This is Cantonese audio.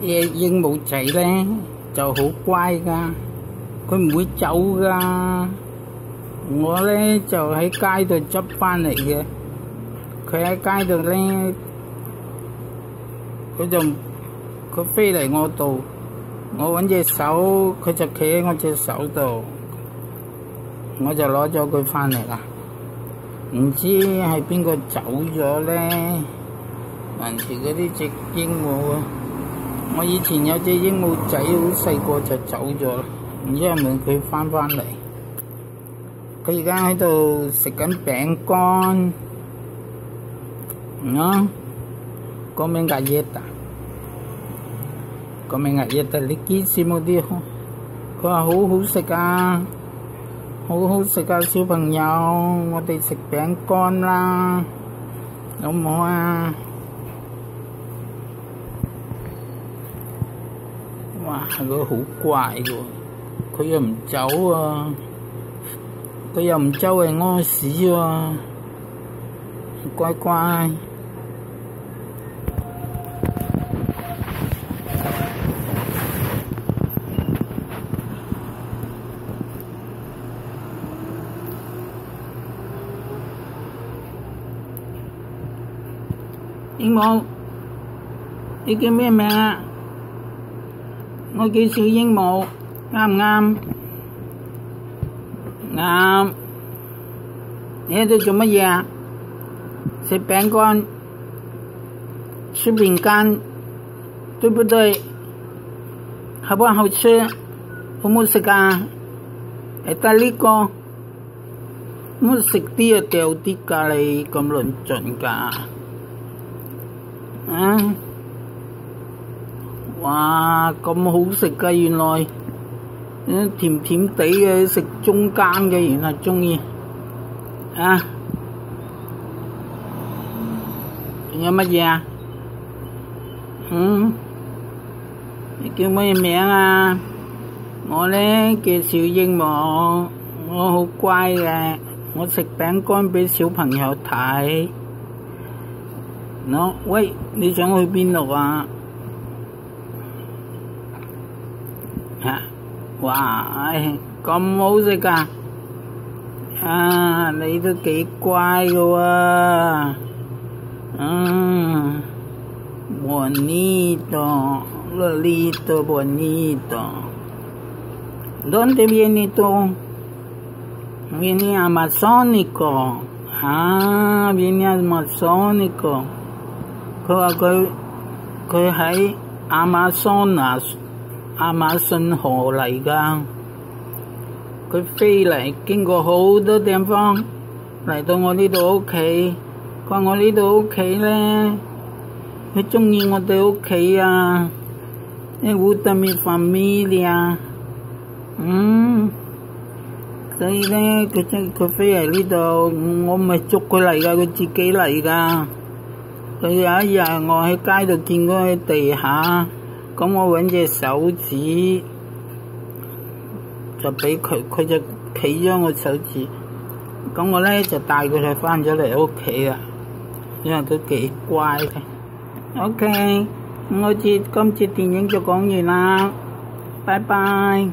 鸚鵡仔咧就好乖噶，佢唔會走噶。我咧就喺街度執翻嚟嘅，佢喺街度咧，佢飛嚟我度，我搵隻手，佢就企喺我隻手度，我就攞咗佢翻嚟啦。唔知係邊個走咗咧，還是嗰啲隻鸚鵡啊？我以前有隻鸚鵡仔，好細個就走咗啦，唔知係咪佢翻嚟？佢而家喺度食緊餅乾，come galleta，你幾時冇啲？佢話好好食啊，好好食啊，小朋友，我哋食餅乾啦，好唔好啊？哇，佢好乖㗎，佢又唔走啊！佢又唔周圍屙屎喎，乖乖。鸚鵡，你叫咩名啊？我叫小鸚鵡，啱唔啱？啱，你喺度做乜嘢啊？食餅乾，吃餅乾，對不對？好不好吃？好唔好食啊？係得呢個，唔好食啲啊，掉啲㗎你咁論盡㗎。哇，咁好食㗎原來。甜甜地嘅，食中間嘅，原來中意啊！仲有乜嘢啊？你叫乜嘢名啊？我咧叫小鸚鵡，我好乖嘅，我食餅乾俾小朋友睇。喂，你想去邊度啊？哇，咁好食噶！你都幾乖噶喎。bonito, lolito, bonito. ¿Dónde viene tú? Viene amazónico. Viene amazónico. 佢話佢喺亞馬遜河嚟㗎，佢飛嚟經過好多地方嚟到我呢度屋企。佢話我呢度屋企咧，佢鍾意我哋屋企啊，因為gusta mi familia。所以咧佢飛嚟呢度，我唔係捉佢嚟㗎，佢自己嚟㗎。佢有一日我喺街度見佢喺地下。咁我搵隻手指就俾佢，佢就企咗我手指。咁我咧就帶佢返咗嚟屋企啦，因為佢幾乖嘅。OK，今次電影就講完啦，拜拜。